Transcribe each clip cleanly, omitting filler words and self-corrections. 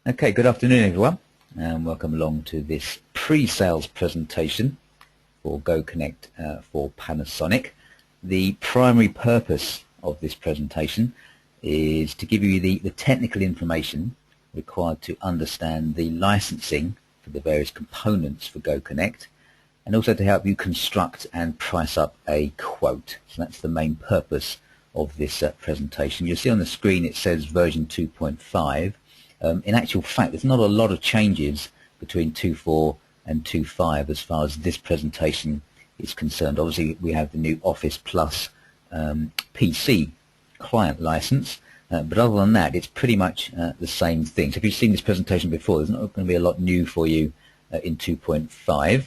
Okay, good afternoon everyone, and welcome along to this pre-sales presentation for GoConnect for Panasonic. The primary purpose of this presentation is to give you the technical information required to understand the licensing for the various components for GoConnect, and also to help you construct and price up a quote. So that's the main purpose of this presentation. You'll see on the screen it says version 2.5. In actual fact, there's not a lot of changes between 2.4 and 2.5 as far as this presentation is concerned. Obviously, we have the new Office Plus PC client license, but other than that, it's pretty much the same thing. So if you've seen this presentation before, there's not going to be a lot new for you in 2.5,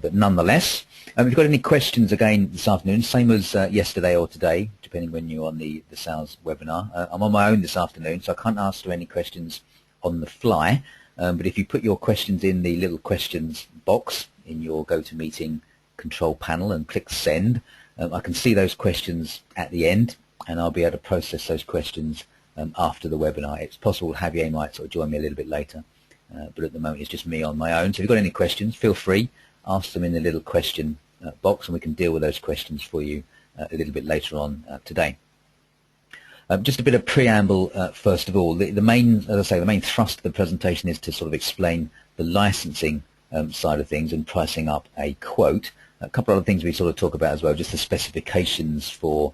but nonetheless, if you've got any questions again this afternoon, same as yesterday or today, depending when you're on the sales webinar. I'm on my own this afternoon, so I can't answer any questions on the fly, but if you put your questions in the little questions box in your GoToMeeting control panel and click send, I can see those questions at the end, and I'll be able to process those questions after the webinar. It's possible Javier might sort of join me a little bit later, but at the moment it's just me on my own. So if you've got any questions, feel free, ask them in the little question box, and we can deal with those questions for you a little bit later on today. Just a bit of preamble first of all. The main, as I say, the main thrust of the presentation is to sort of explain the licensing side of things and pricing up a quote. A couple of other things we sort of talk about as well, just the specifications for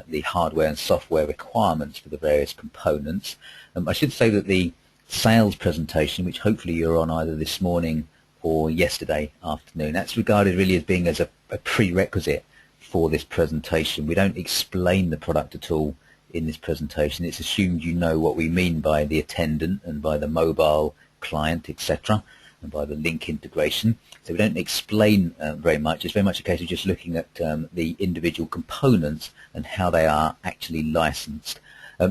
the hardware and software requirements for the various components. I should say that the sales presentation, which hopefully you're on either this morning or yesterday afternoon, that's regarded really as being as a prerequisite for this presentation. We don't explain the product at all in this presentation. It's assumed you know what we mean by the attendant and by the mobile client, etc., and by the link integration. So we don't explain very much. It's very much a case of just looking at the individual components and how they are actually licensed.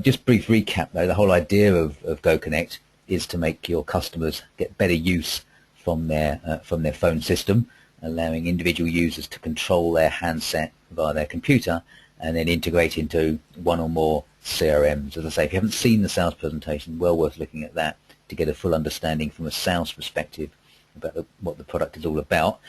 Just brief recap though, the whole idea of GoConnect is to make your customers get better use from their phone system, allowing individual users to control their handset via their computer and then integrate into one or more CRMs. As I say, if you haven't seen the sales presentation, well worth looking at that to get a full understanding from a sales perspective about what the product is all about.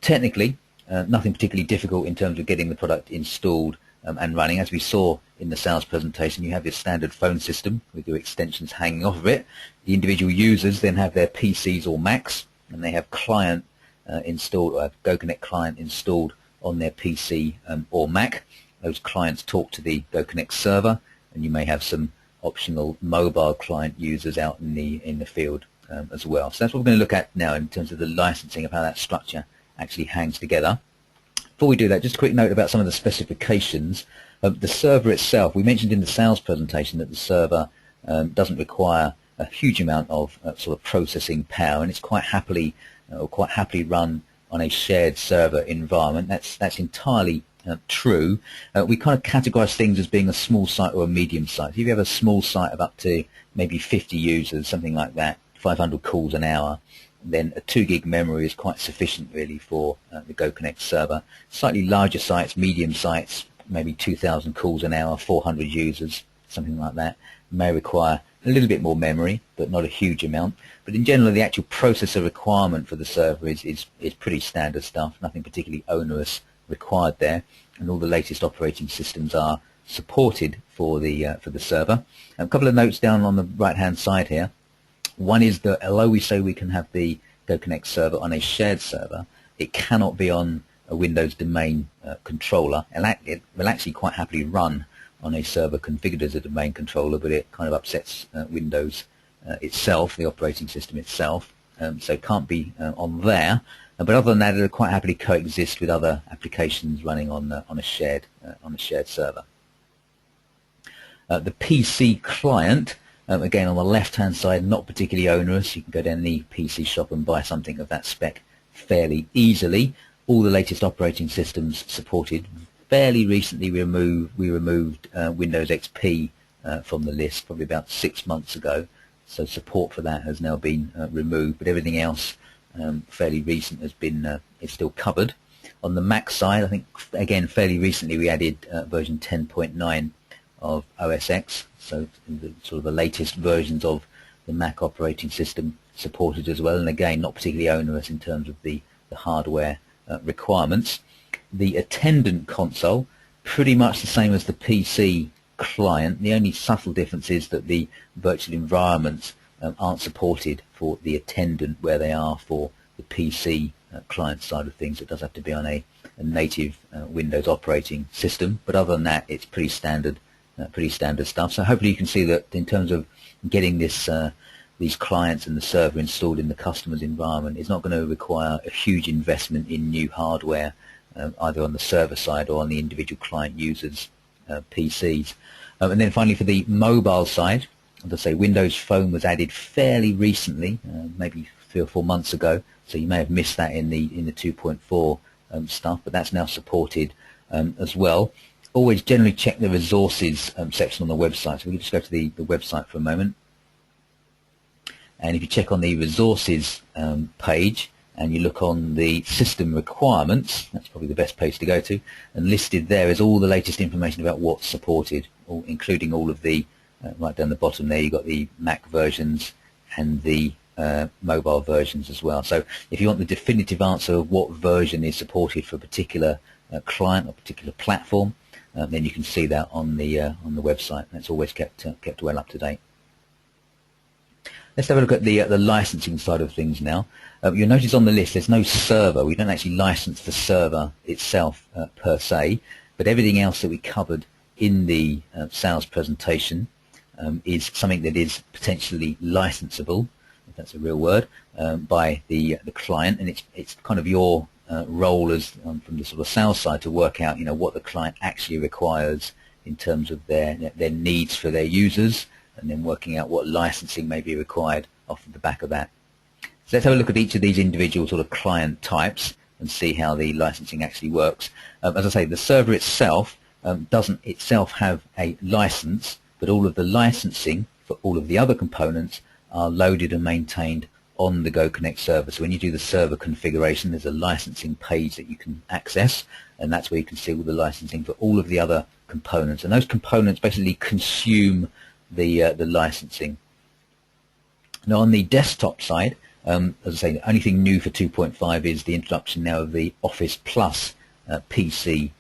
Technically, nothing particularly difficult in terms of getting the product installed and running. As we saw in the sales presentation, you have your standard phone system with your extensions hanging off of it. The individual users then have their PCs or Macs, and they have client installed, or GoConnect client installed on their PC or Mac. Those clients talk to the GoConnect server, and you may have some optional mobile client users out in the field as well. So that's what we're going to look at now in terms of the licensing of how that structure actually hangs together. Before we do that, just a quick note about some of the specifications. The server itself, we mentioned in the sales presentation that the server doesn't require a huge amount of sort of processing power, and it's quite happily run on a shared server environment. That's entirely true. We kind of categorize things as being a small site or a medium site. If you have a small site of up to maybe 50 users, something like that, 500 calls an hour, then a 2 gig memory is quite sufficient really for the GoConnect server. Slightly larger sites, medium sites, maybe 2,000 calls an hour, 400 users, something like that, may require a little bit more memory, but not a huge amount. But in general, the actual processor requirement for the server is pretty standard stuff, nothing particularly onerous required there, and all the latest operating systems are supported for the server. A couple of notes down on the right hand side here. One is that although we say we can have the GoConnect server on a shared server, it cannot be on a Windows domain controller. It will actually quite happily run on a server configured as a domain controller, but it kind of upsets Windows itself, the operating system itself, so it can't be on there. But other than that, it'll quite happily coexist with other applications running on a shared server. The PC client, again on the left-hand side, not particularly onerous. You can go down the PC shop and buy something of that spec fairly easily. All the latest operating systems supported. Fairly recently, we removed Windows XP from the list, probably about 6 months ago. So support for that has now been removed, but everything else fairly recent has been is still covered. On the Mac side, I think again fairly recently we added version 10.9 of OS X, so the sort of the latest versions of Mac operating system supported as well, and again not particularly onerous in terms of the hardware requirements. The attendant console, pretty much the same as the PC client. The only subtle difference is that the virtual environments aren't supported for the attendant where they are for the PC client side of things. It does have to be on a native Windows operating system, but other than that, it's pretty standard stuff. So hopefully you can see that in terms of getting this these clients and the server installed in the customer's environment, it's not going to require a huge investment in new hardware, either on the server side or on the individual client users' PCs. And then finally, for the mobile side, as I say, Windows Phone was added fairly recently, maybe 3 or 4 months ago. So you may have missed that in the 2.4 stuff, but that's now supported as well. Always generally check the resources section on the website. So we can just go to the website for a moment. And if you check on the resources page and you look on the system requirements, that's probably the best page to go to, and listed there is all the latest information about what's supported, including all of the, right down the bottom there, you've got the Mac versions and the mobile versions as well. So if you want the definitive answer of what version is supported for a particular client or particular platform, then you can see that on the website. That's always kept well up to date. Let's have a look at the licensing side of things now. You'll notice on the list there's no server. We don't actually license the server itself per se, but everything else that we covered in the sales presentation is something that is potentially licensable, if that's a real word, by the client, and it's kind of your role as from the sort of sales side to work out, what the client actually requires in terms of their needs for their users, and then working out what licensing may be required off the back of that. So let's have a look at each of these individual sort of client types and see how the licensing actually works. As I say, the server itself doesn't itself have a license, but all of the licensing for all of the other components are loaded and maintained on the GoConnect server. So when you do the server configuration, there's a licensing page that you can access, and that's where you can see all the licensing for all of the other components. And those components basically consume the licensing. Now on the desktop side, as I say, the only thing new for 2.5 is the introduction now of the Office Plus PC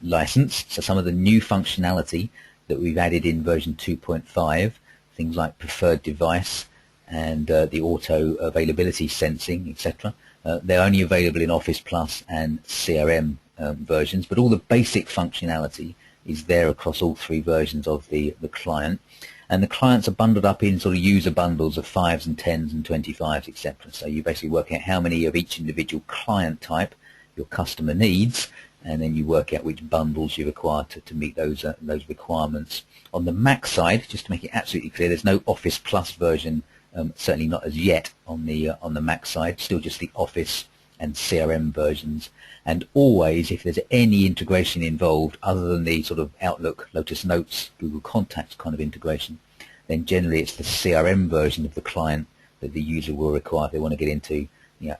license. So some of the new functionality that we've added in version 2.5, things like preferred device and the auto availability sensing, etc. They're only available in Office Plus and CRM versions, but all the basic functionality is there across all 3 versions of the client. And the clients are bundled up in sort of user bundles of 5s and 10s and 25s, etc. So you basically work out how many of each individual client type your customer needs, and then you work out which bundles you require to meet those requirements. On the Mac side, just to make it absolutely clear, there's no Office Plus version, certainly not as yet on the Mac side. Still just the Office and CRM versions. And always, if there's any integration involved other than the sort of Outlook, Lotus Notes, Google Contacts kind of integration, then generally it's the CRM version of the client that the user will require. If they want to get into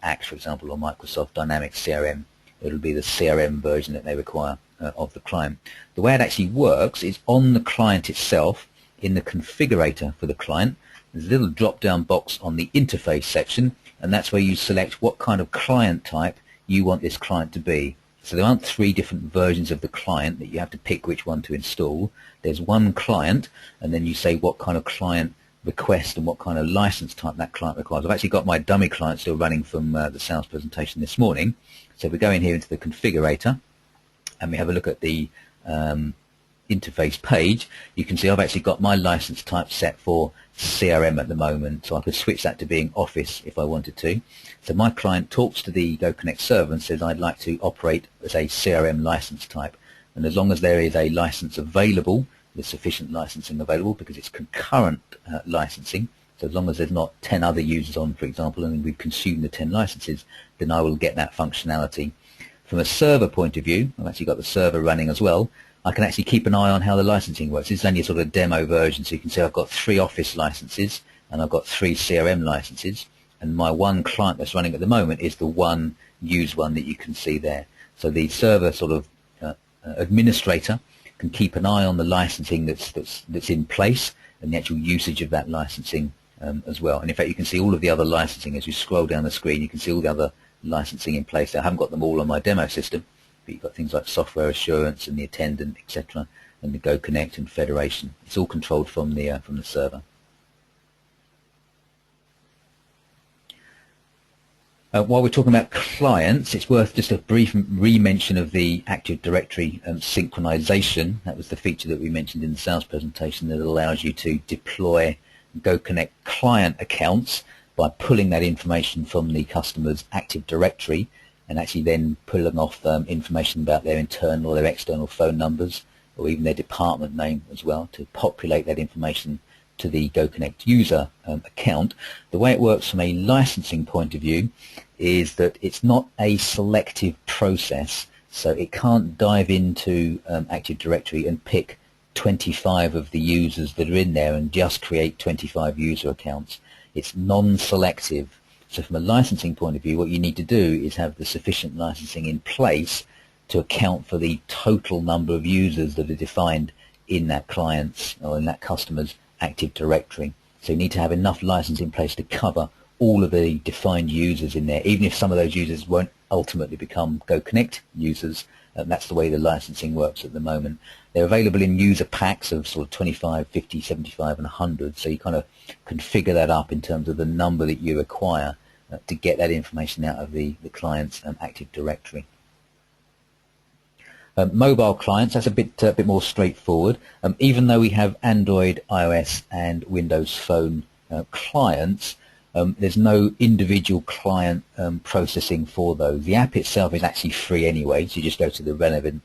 Axe, for example, or Microsoft Dynamics CRM, it'll be the CRM version that they require of the client. The way it actually works is on the client itself, in the configurator for the client, there's a little drop-down box on the interface section, and that's where you select what kind of client type you want this client to be. So there aren't 3 different versions of the client that you have to pick which one to install. There's one client, and then you say what kind of client request and what kind of license type that client requires. I've actually got my dummy client still running from the sales presentation this morning. So if we go in here into the configurator and we have a look at the interface page, you can see I've actually got my license type set for CRM at the moment, so I could switch that to being Office if I wanted to. So my client talks to the GoConnect server and says I'd like to operate as a CRM license type, and as long as there is a license available, there's sufficient licensing available because it's concurrent licensing, so as long as there's not 10 other users on, for example, and we've consumed the 10 licenses, then I will get that functionality. From a server point of view, I've actually got the server running as well. I can actually keep an eye on how the licensing works. This is only a sort of demo version, so you can see I've got 3 Office licenses and I've got 3 CRM licenses, and my one client that's running at the moment is the one used one that you can see there. So the server sort of administrator can keep an eye on the licensing that's in place and the actual usage of that licensing as well. And in fact, you can see all of the other licensing as you scroll down the screen. You can see all the other licensing in place. I haven't got them all on my demo system, but you've got things like software assurance and the attendant, etc., and the Go Connect and Federation. It's all controlled from the server. While we're talking about clients, it's worth just a brief re-mention of the Active Directory synchronization. That was the feature that we mentioned in the sales presentation that allows you to deploy Go Connect client accounts by pulling that information from the customer's Active Directory and actually then pulling off information about their internal or their external phone numbers or even their department name as well to populate that information to the Go Connect user account. The way it works from a licensing point of view is that it's not a selective process, so it can't dive into Active Directory and pick 25 of the users that are in there and just create 25 user accounts. It's non-selective. So from a licensing point of view, what you need to do is have the sufficient licensing in place to account for the total number of users that are defined in that client's or in that customer's Active Directory. So you need to have enough license in place to cover all of the defined users in there, even if some of those users won't ultimately become Go Connect users. That's the way the licensing works at the moment. They're available in user packs of sort of 25, 50, 75 and 100, so you kind of configure that up in terms of the number that you require to get that information out of the client's Active Directory. Mobile clients, that's a bit more straightforward. Even though we have Android, iOS and Windows Phone clients, there's no individual client processing for those. The app itself is actually free anyway, so you just go to the relevant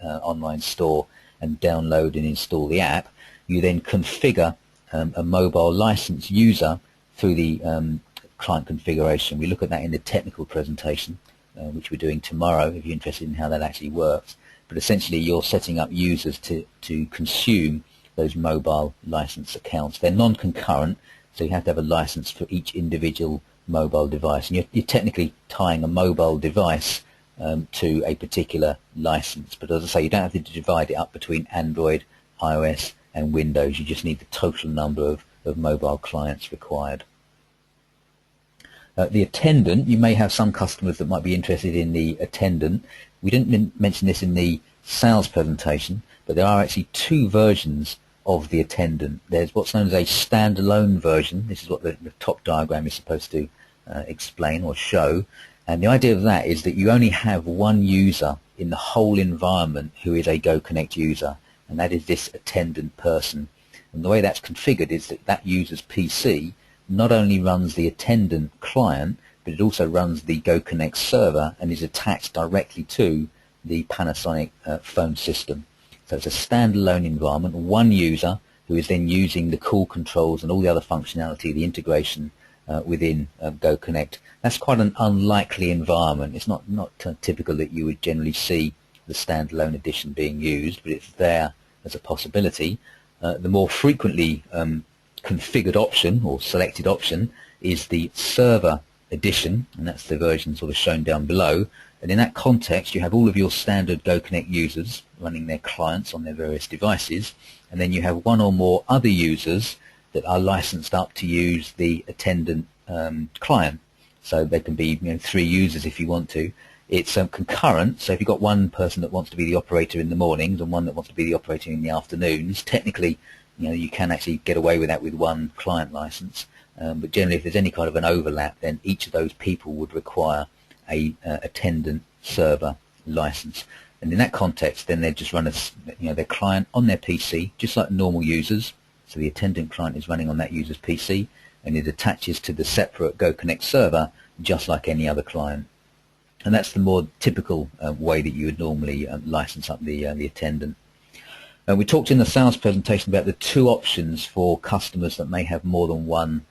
online store and download and install the app. You then configure a mobile license user through the client configuration. We look at that in the technical presentation, which we're doing tomorrow if you're interested in how that actually works. But essentially you're setting up users to consume those mobile license accounts. They're non-concurrent, so you have to have a license for each individual mobile device. And you're technically tying a mobile device to a particular license. But as I say, you don't have to divide it up between Android, iOS and Windows. You just need the total number of mobile clients required. The attendant, you may have some customers that might be interested in the attendant. We didn't mention this in the sales presentation, but there are actually two versions of the attendant. There's what's known as a standalone version. This is what the top diagram is supposed to explain or show. And the idea of that is that you only have one user in the whole environment who is a Go Connect user, and that is this attendant person. And the way that's configured is that that user's PC not only runs the attendant client, but it also runs the Go Connect server and is attached directly to the Panasonic phone system. So it's a standalone environment, one user who is then using the call controls and all the other functionality, the integration within Go Connect. That's quite an unlikely environment. It's not typical that you would generally see the standalone edition being used, but it's there as a possibility. The more frequently configured option or selected option is the server edition, and that's the version sort of shown down below. And in that context you have all of your standard Go Connect users running their clients on their various devices, and then you have one or more other users that are licensed up to use the attendant client. So there can be 3 users if you want to. It's concurrent, so if you've got one person that wants to be the operator in the mornings and one that wants to be the operator in the afternoons, technically you can actually get away with that with one client license. But generally if there's any kind of an overlap, then each of those people would require a attendant server license. And in that context then they just run their client on their PC just like normal users. So the attendant client is running on that user's PC and it attaches to the separate Go Connect server just like any other client. And that's the more typical way that you would normally license up the attendant. We talked in the sales presentation about the 2 options for customers that may have more than one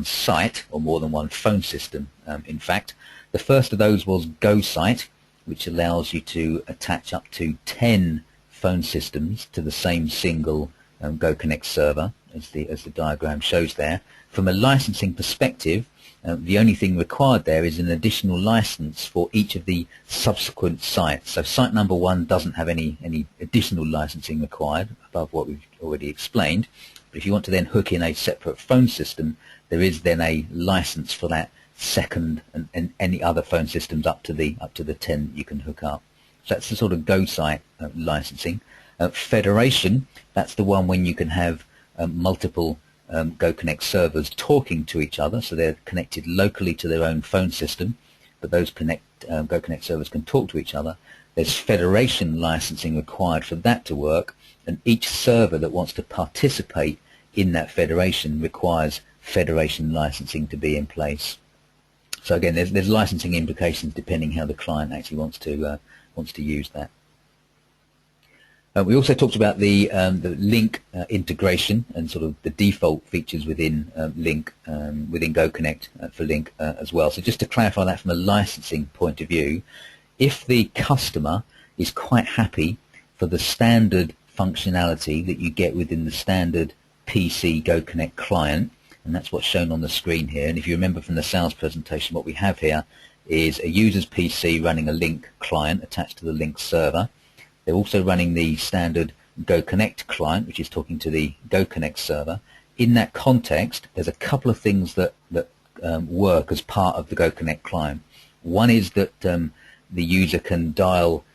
site or more than one phone system. In fact, the first of those was GoSite, which allows you to attach up to 10 phone systems to the same single Go Connect server, as the diagram shows there. From a licensing perspective, the only thing required there is an additional license for each of the subsequent sites. So site number 1 doesn't have any additional licensing required above what we've already explained. But if you want to then hook in a separate phone system, there is then a license for that second and any other phone systems up to the 10 you can hook up. So that's the sort of Go site licensing. Federation, that's the one when you can have multiple GoConnect servers talking to each other, so they're connected locally to their own phone system, but those GoConnect servers can talk to each other. There's federation licensing required for that to work, and each server that wants to participate in that federation requires federation licensing to be in place. So again, there's licensing implications depending how the client actually wants to use that. We also talked about the link integration and sort of the default features within Link, within GoConnect for Link as well. So just to clarify that from a licensing point of view, if the customer is quite happy for the standard functionality that you get within the standard PC GoConnect client, and that's what's shown on the screen here, and if you remember from the sales presentation, what we have here is a user's PC running a Link client attached to the Link server. They're also running the standard GoConnect client, which is talking to the GoConnect server. In that context, there's a couple of things that work as part of the GoConnect client. One is that the user can dial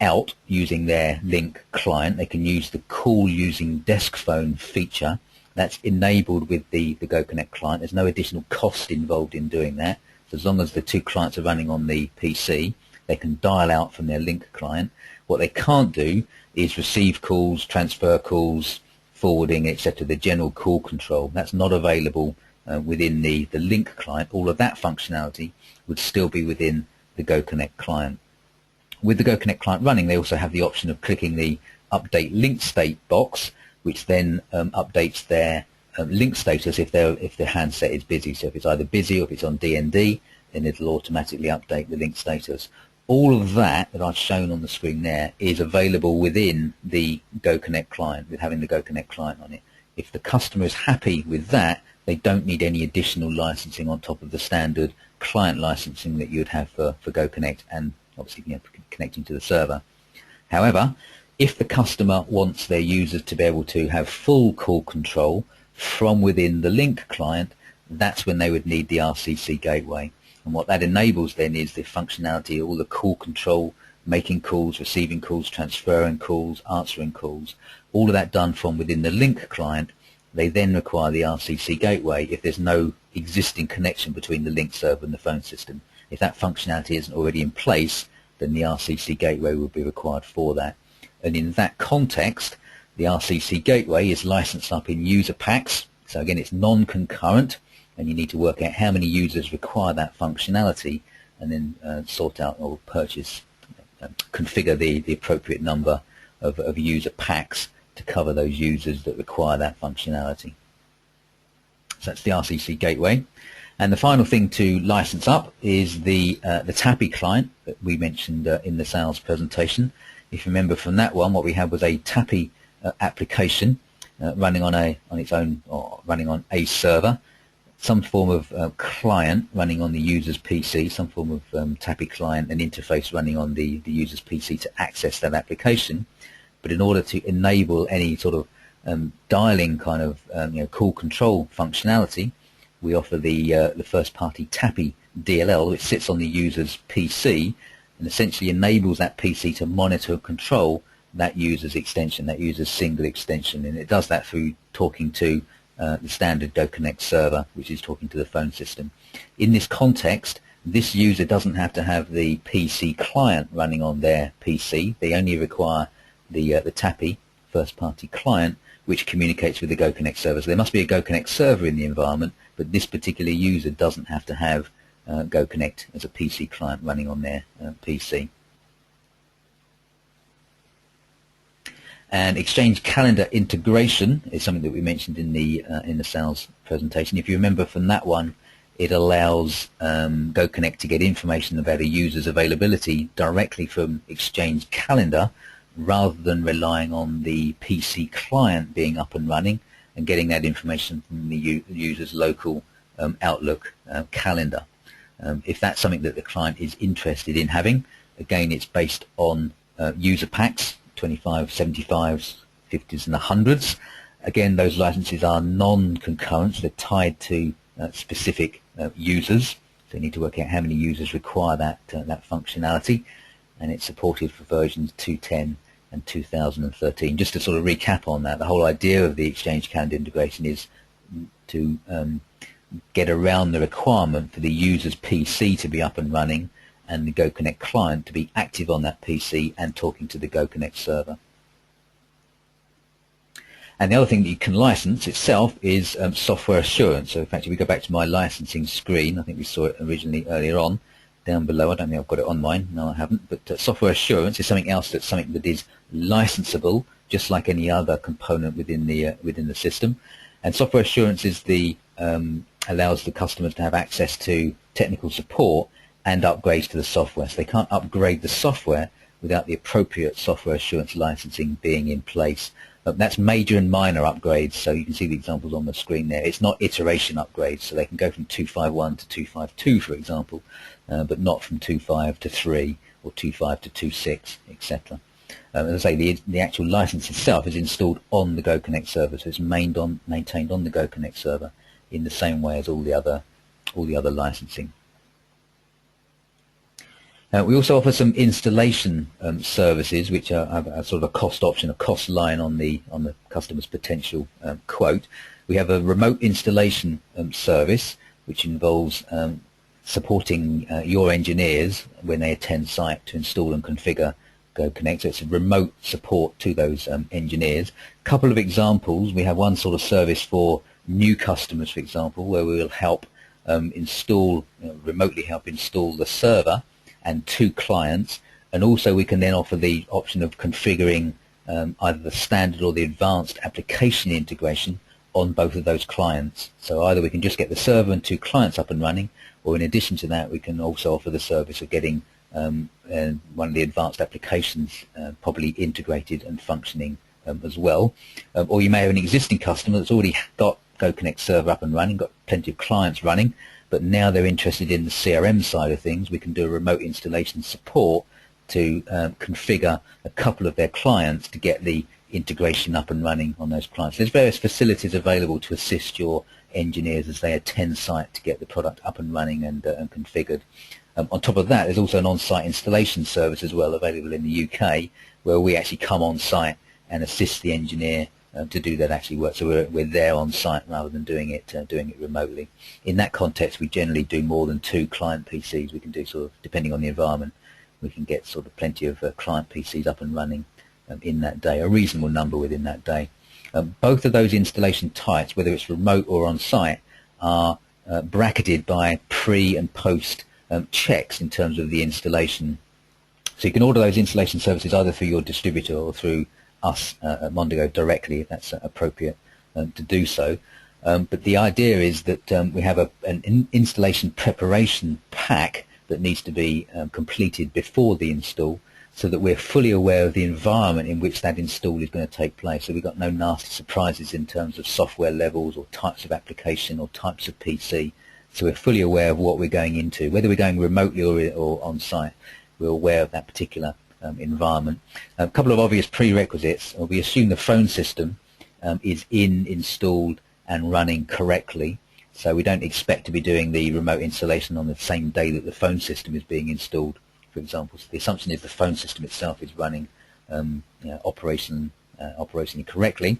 out using their Link client. They can use the call using desk phone feature. That's enabled with the GoConnect client. There's no additional cost involved in doing that. So as long as the two clients are running on the PC, they can dial out from their Link client. What they can't do is receive calls, transfer calls, forwarding, etc., the general call control. That's not available within the Link client. All of that functionality would still be within the GoConnect client. With the GoConnect client running, they also have the option of clicking the Update Link State box, which then updates their link status if their handset is busy. So if it's either busy or if it's on DND, then it'll automatically update the link status. All of that I've shown on the screen there is available within the GoConnect client, with having the GoConnect client on it. If the customer is happy with that, they don't need any additional licensing on top of the standard client licensing that you would have for GoConnect and obviously connecting to the server. However, if the customer wants their users to be able to have full call control from within the Link client, that's when they would need the RCC gateway. And what that enables then is the functionality of all the call control, making calls, receiving calls, transferring calls, answering calls, all of that done from within the Link client. They then require the RCC gateway if there's no existing connection between the Link server and the phone system. If that functionality isn't already in place, then the RCC gateway will be required for that. And in that context, the RCC gateway is licensed up in user packs. So again, it's non-concurrent, and you need to work out how many users require that functionality and then sort out or purchase, configure the appropriate number of user packs to cover those users that require that functionality. So that's the RCC gateway. And the final thing to license up is the TAPI client that we mentioned in the sales presentation. If you remember from that one, what we had was a TAPI application running on its own, or running on a server, some form of client running on the user's PC, some form of TAPI client and interface running on the user's PC to access that application. But in order to enable any sort of dialing kind of call control functionality, we offer the first-party TAPI DLL, which sits on the user's PC and essentially enables that PC to monitor and control that user's extension, that user's single extension, and it does that through talking to the standard GoConnect server, which is talking to the phone system. In this context, this user doesn't have to have the PC client running on their PC. They only require the TAPI first-party client, which communicates with the GoConnect server. So there must be a GoConnect server in the environment, but this particular user doesn't have to have GoConnect as a PC client running on their PC. And Exchange Calendar integration is something that we mentioned in the sales presentation. If you remember from that one, it allows GoConnect to get information about a user's availability directly from Exchange Calendar, rather than relying on the PC client being up and running and getting that information from the user's local Outlook calendar. If that's something that the client is interested in having, again, it's based on user packs, 25, 75s, 50s and 100s, Again, those licenses are non-concurrent, so they're tied to specific users. So you need to work out how many users require that functionality, and it's supported for versions 2.10 and 2013. Just to sort of recap on that, the whole idea of the Exchange Calendar integration is to get around the requirement for the user's PC to be up and running and the GoConnect client to be active on that PC and talking to the GoConnect server. And the other thing that you can license itself is software assurance. So in fact, if we go back to my licensing screen, I think we saw it originally earlier on, down below. I don't think I've got it on mine. No, I haven't. But software assurance is something else something that is licensable, just like any other component within the system. And software assurance is allows the customers to have access to technical support and upgrades to the software. So they can't upgrade the software without the appropriate software assurance licensing being in place. That's major and minor upgrades, so you can see the examples on the screen there. It's not iteration upgrades, so they can go from 2.5.1 to 2.5.2, for example, but not from 2.5 to 3 or 2.5 to 2.6, etc. As I say, the actual license itself is installed on the GoConnect server, so it's maintained on the GoConnect server in the same way as all the other licensing. We also offer some installation services, which have a sort of a cost option, a cost line on the customer's potential quote. We have a remote installation service, which involves supporting your engineers when they attend site to install and configure GoConnect. So it's a remote support to those engineers. A couple of examples: we have one sort of service for new customers, for example, where we will help remotely help install the server and 2 clients, and also we can then offer the option of configuring either the standard or the advanced application integration on both of those clients. So either we can just get the server and 2 clients up and running, or in addition to that we can also offer the service of getting one of the advanced applications properly integrated and functioning as well. Or you may have an existing customer that's already got GoConnect server up and running, got plenty of clients running, but now they're interested in the CRM side of things. We can do a remote installation support to configure a couple of their clients to get the integration up and running on those clients. There's various facilities available to assist your engineers as they attend site to get the product up and running and configured. On top of that, there's also an on-site installation service as well available in the UK, where we actually come on site and assist the engineer to do that actually work. So we're there on site rather than doing it remotely. In that context, we generally do more than 2 client PCs. We can do sort of, depending on the environment, we can get sort of plenty of client PCs up and running in that day, a reasonable number within that day. Both of those installation types, whether it's remote or on site, are bracketed by pre and post checks in terms of the installation. So you can order those installation services either through your distributor or through us at Mondigo directly, if that's appropriate to do so. But the idea is that we have an installation preparation pack that needs to be completed before the install, so that we're fully aware of the environment in which that install is going to take place. So we've got no nasty surprises in terms of software levels or types of application or types of PC. So we're fully aware of what we're going into, whether we're going remotely or on site. We're aware of that particular environment. A couple of obvious prerequisites. We assume the phone system is installed and running correctly, so we don't expect to be doing the remote installation on the same day that the phone system is being installed, for example. So the assumption is the phone system itself is running operationally correctly,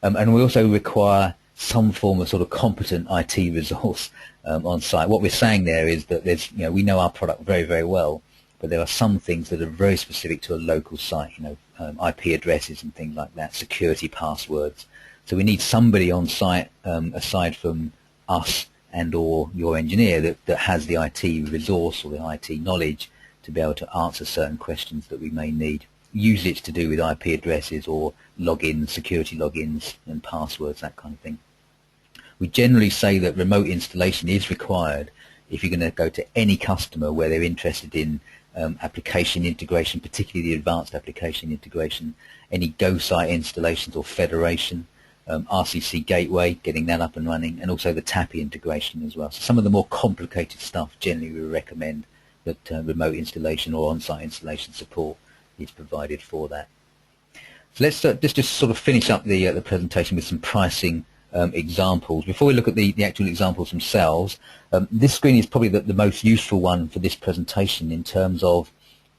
and we also require some form of sort of competent IT resource on site. What we're saying there is that we know our product very, very well, but there are some things that are very specific to a local site, IP addresses and things like that, security passwords. So we need somebody on site, aside from us and or your engineer, that has the IT resource or the IT knowledge to be able to answer certain questions that we may need. Usually it's to do with IP addresses or logins, security logins and passwords, that kind of thing. We generally say that remote installation is required if you're going to go to any customer where they're interested in application integration, particularly the advanced application integration, any GoSite installations or federation, RCC gateway, getting that up and running, and also the TAPI integration as well. So some of the more complicated stuff, generally we recommend that remote installation or on-site installation support is provided for that. So let's just sort of finish up the presentation with some pricing examples. Before we look at the actual examples themselves, this screen is probably the most useful one for this presentation in terms of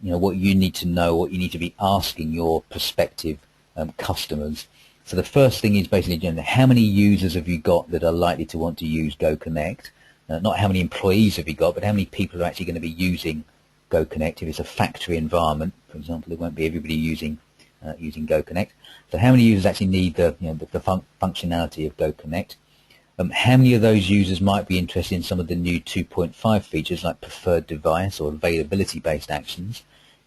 what you need to know, what you need to be asking your prospective customers. So the first thing is basically how many users have you got that are likely to want to use GoConnect? Not how many employees have you got, but how many people are actually going to be using GoConnect. If it's a factory environment, for example, there won't be everybody using GoConnect. So how many users actually need the functionality of GoConnect? How many of those users might be interested in some of the new 2.5 features like preferred device or availability-based actions,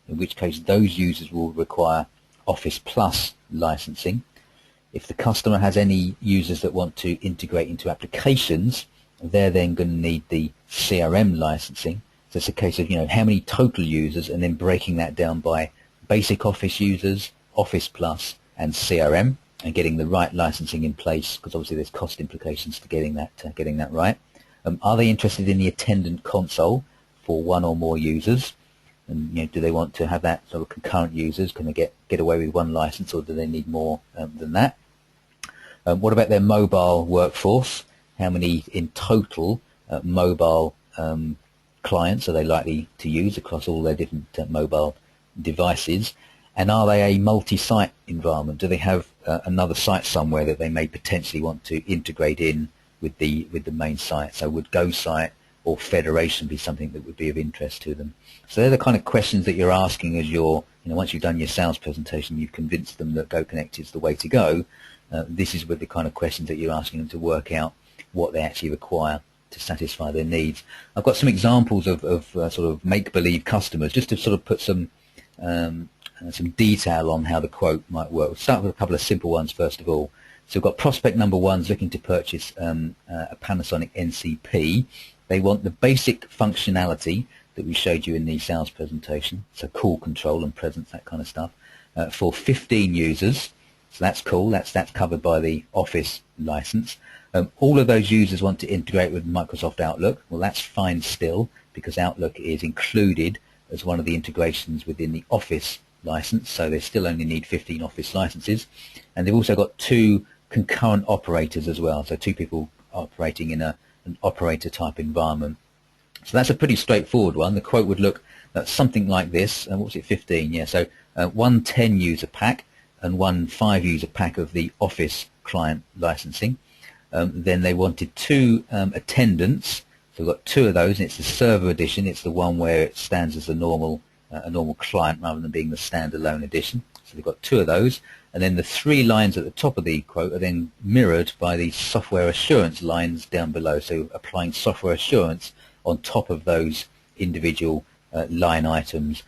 in which case those users will require Office Plus licensing. If the customer has any users that want to integrate into applications, they're then going to need the CRM licensing. So it's a case of how many total users, and then breaking that down by basic Office users, Office Plus, and CRM, and getting the right licensing in place, because obviously there's cost implications to getting that right. Are they interested in the attendant console for one or more users? And do they want to have that sort of concurrent users? Can they get away with one license, or do they need more than that? What about their mobile workforce? How many in total mobile clients are they likely to use across all their different mobile devices? And are they a multi-site environment? Do they have another site somewhere that they may potentially want to integrate in with the main site? So would GoSite or Federation be something that would be of interest to them? So they're the kind of questions that you're asking as you're, once you've done your sales presentation, you've convinced them that GoConnect is the way to go. This is with the kind of questions that you're asking them to work out what they actually require to satisfy their needs. I've got some examples of sort of make-believe customers, just to sort of put some detail on how the quote might work. We'll start with a couple of simple ones first of all. So we've got prospect number one is looking to purchase a Panasonic NCP. They want the basic functionality that we showed you in the sales presentation, so call control and presence, that kind of stuff, for 15 users. So that's cool. That's covered by the Office license. All of those users want to integrate with Microsoft Outlook. Well, that's fine still, because Outlook is included as one of the integrations within the Office license, so they still only need 15 Office licenses. And they've also got 2 concurrent operators as well, so 2 people operating in an operator type environment. So that's a pretty straightforward one. The quote would look something like this. And what's it, 15? Yeah, so one 10 user pack and one 5 user pack of the Office client licensing. Then they wanted 2 attendants. So we've got 2 of those, and it's the server edition. It's the one where it stands as a normal client rather than being the standalone edition. So they've got 2 of those, and then the 3 lines at the top of the quote are then mirrored by the software assurance lines down below. So applying software assurance on top of those individual line items.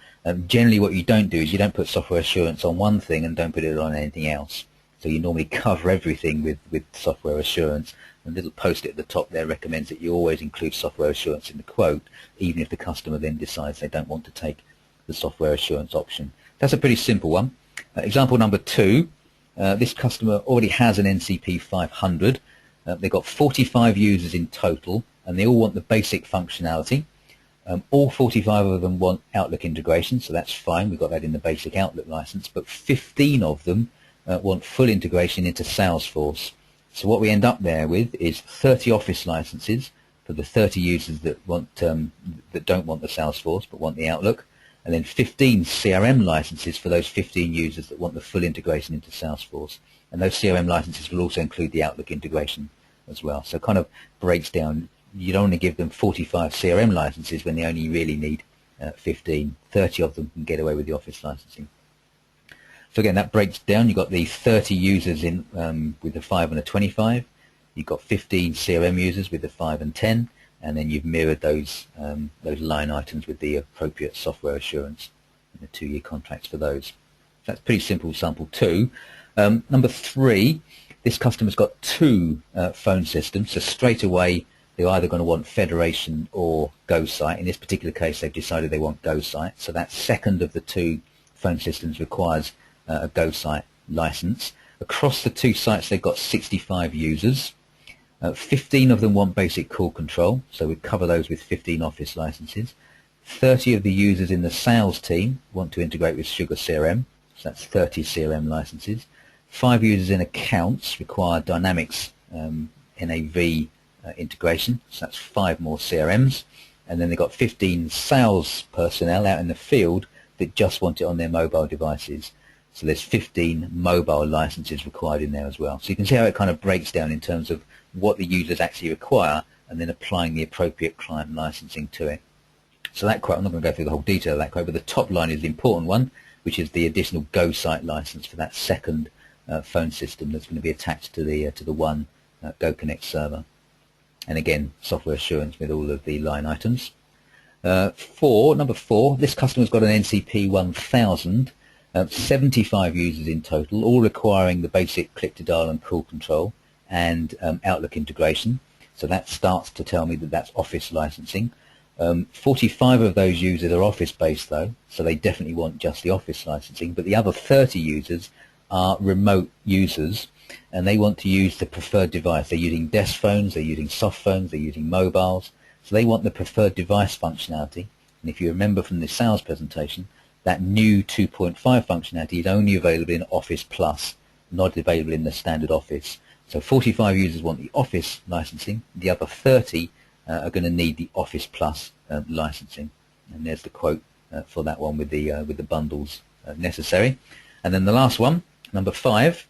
Generally, what you don't do is you don't put software assurance on one thing and don't put it on anything else. So you normally cover everything with software assurance. And the little post-it at the top there recommends that you always include software assurance in the quote, even if the customer then decides they don't want to take the software assurance option. That's a pretty simple one. Example number 2, this customer already has an NCP 500. They've got 45 users in total, and they all want the basic functionality. All 45 of them want Outlook integration, so that's fine. We've got that in the basic Outlook license, but 15 of them want full integration into Salesforce. So what we end up there with is 30 Office licenses for the 30 users that want that don't want the Salesforce but want the Outlook, and then 15 CRM licenses for those 15 users that want the full integration into Salesforce. And those CRM licenses will also include the Outlook integration as well. So it kind of breaks down. You don't want to give them 45 CRM licenses when they only really need 15. 30 of them can get away with the Office licensing. So again, that breaks down. You've got the 30 users in with the 5 and a 25. You've got 15 CRM users with the 5 and 10, and then you've mirrored those line items with the appropriate software assurance and the 2-year contracts for those. So that's pretty simple, sample 2. Number 3, this customer's got 2 phone systems, so straight away they're either going to want Federation or GoSite. In this particular case, they've decided they want GoSite, so that second of the 2 phone systems requires a GoSite license. Across the 2 sites, they've got 65 users. 15 of them want basic call control, so we cover those with 15 Office licenses. 30 of the users in the sales team want to integrate with Sugar CRM, so that's 30 CRM licenses. 5 users in accounts require Dynamics NAV integration, so that's 5 more CRMs. And then they've got 15 sales personnel out in the field that just want it on their mobile devices. So there's 15 mobile licenses required in there as well. So you can see how it kind of breaks down in terms of what the users actually require and then applying the appropriate client licensing to it. So that quote, I'm not going to go through the whole detail of that quote, but the top line is the important one, which is the additional GoSite license for that second phone system that's going to be attached to the one GoConnect server. And again, software assurance with all of the line items. Number 4, this customer's got an NCP 1000, 75 users in total, all requiring the basic click-to-dial and call control and Outlook integration. So that starts to tell me that that's Office licensing. 45 of those users are Office-based though, so they definitely want just the Office licensing, but the other 30 users are remote users, and they want to use the preferred device. They're using desk phones, they're using soft phones, they're using mobiles, so they want the preferred device functionality. And if you remember from the sales presentation, that new 2.5 functionality is only available in Office Plus, not available in the standard Office. So 45 users want the Office licensing, the other 30 are going to need the Office Plus licensing. And there's the quote for that one with the bundles necessary. And then the last one, number 5,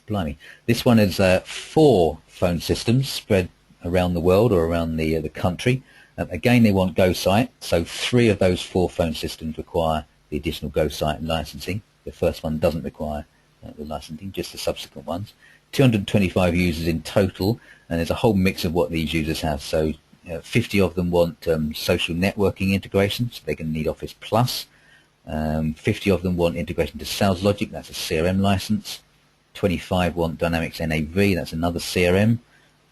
blimey, this one is 4 phone systems spread around the world or around the country. Again, they want GoSite, so 3 of those 4 phone systems require the additional GoSite licensing. The first one doesn't require the licensing, just the subsequent ones. 225 users in total, and there's a whole mix of what these users have. So 50 of them want social networking integration, so they're going to need Office Plus. 50 of them want integration to SalesLogic, that's a CRM license. 25 want Dynamics NAV, that's another CRM.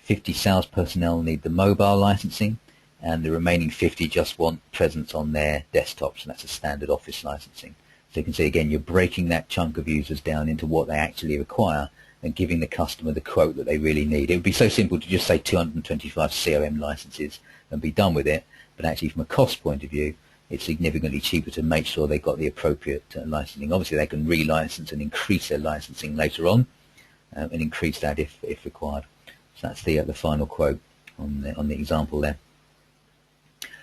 50 sales personnel need the mobile licensing, and the remaining 50 just want presence on their desktops, and that's a standard Office licensing. So you can see again, you're breaking that chunk of users down into what they actually require and giving the customer the quote that they really need. It would be so simple to just say 225 CRM licenses and be done with it, but actually from a cost point of view, it's significantly cheaper to make sure they've got the appropriate licensing. Obviously they can relicense and increase their licensing later on and increase that if required. So that's the final quote on the example there.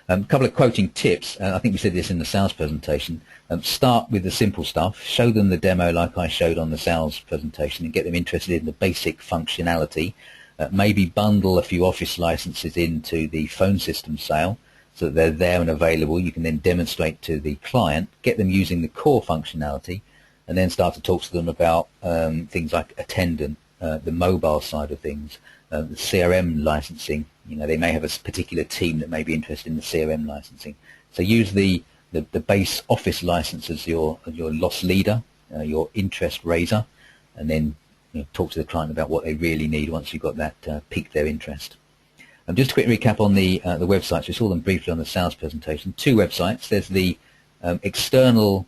A couple of quoting tips. I think we said this in the sales presentation. Start with the simple stuff. Show them the demo like I showed on the sales presentation and get them interested in the basic functionality. Maybe bundle a few Office licenses into the phone system sale so that they're there and available. You can then demonstrate to the client, get them using the core functionality, and then start to talk to them about things like Attendant, the mobile side of things, the CRM licensing. You know, they may have a particular team that may be interested in the CRM licensing. So use the base Office license as your loss leader, your interest raiser, and then talk to the client about what they really need once you've got that piqued their interest. Just a quick recap on the websites. We saw them briefly on the sales presentation. 2 websites. There's the external,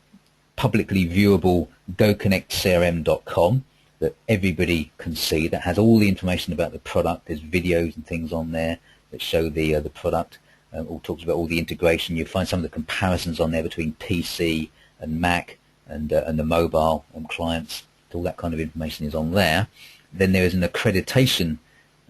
publicly viewable GoConnectCRM.com that everybody can see. That has all the information about the product. There's videos and things on there that show the product. All talks about all the integration. You'll find some of the comparisons on there between PC and Mac and the mobile clients. All that kind of information is on there. Then there is an accreditation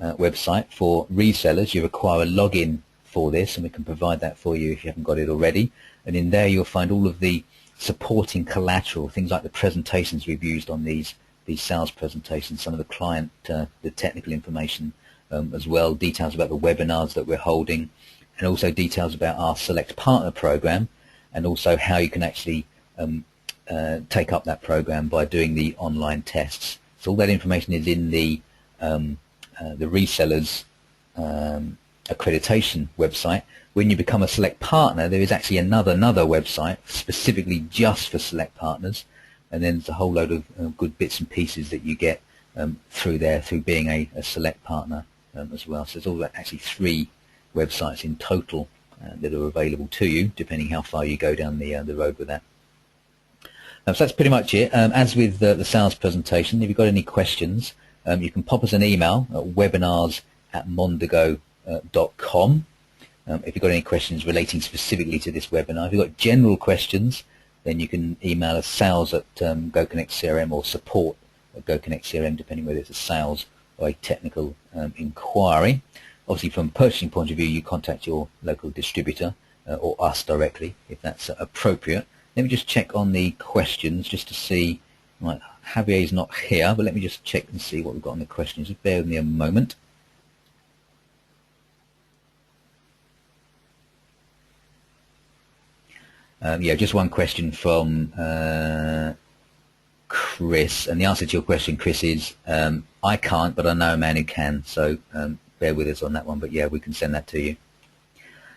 website for resellers. You require a login for this, and we can provide that for you if you haven't got it already. And in there you'll find all of the supporting collateral, things like the presentations we've used on these sales presentations, some of the client, the technical information as well, details about the webinars that we're holding, and also details about our Select Partner program, and also how you can actually take up that program by doing the online tests. So all that information is in the resellers accreditation website. When you become a Select Partner, there is actually another website specifically just for Select Partners, and then there's a whole load of good bits and pieces that you get through there through being a Select Partner as well. So there's all actually 3 websites in total that are available to you, depending how far you go down the road with that. So that's pretty much it. As with the sales presentation, if you've got any questions, you can pop us an email at webinars@mondigo.com. If you've got any questions relating specifically to this webinar, if you've got general questions then you can email us sales at GoConnect CRM or support at GoConnect CRM, depending whether it's a sales or a technical inquiry. Obviously, from a purchasing point of view, you contact your local distributor or us directly if that's appropriate. Let me just check on the questions just to see. Right, Javier's not here, but let me just check and see what we've got on the questions. Just bear with me a moment. Yeah, just one question from Chris, and the answer to your question, Chris, is I can't, but I know a man who can, so bear with us on that one, but yeah, we can send that to you.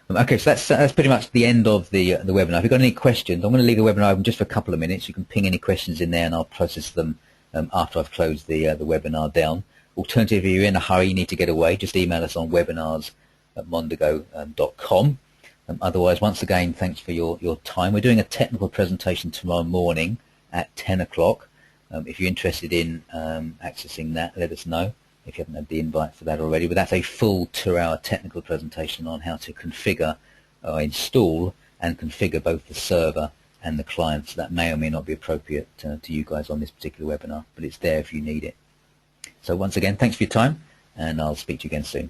Okay, so that's pretty much the end of the webinar. If you've got any questions, I'm going to leave the webinar open just for a couple of minutes. You can ping any questions in there, and I'll process them after I've closed the webinar down. Alternatively, if you're in a hurry, you need to get away, just email us on webinars@mondigo.com. Otherwise, once again, thanks for your time. We're doing a technical presentation tomorrow morning at 10 o'clock. If you're interested in accessing that, let us know if you haven't had the invite for that already. But that's a full 2-hour technical presentation on how to configure, install and configure both the server and the client. So that may or may not be appropriate to you guys on this particular webinar, but it's there if you need it. So once again, thanks for your time, and I'll speak to you again soon.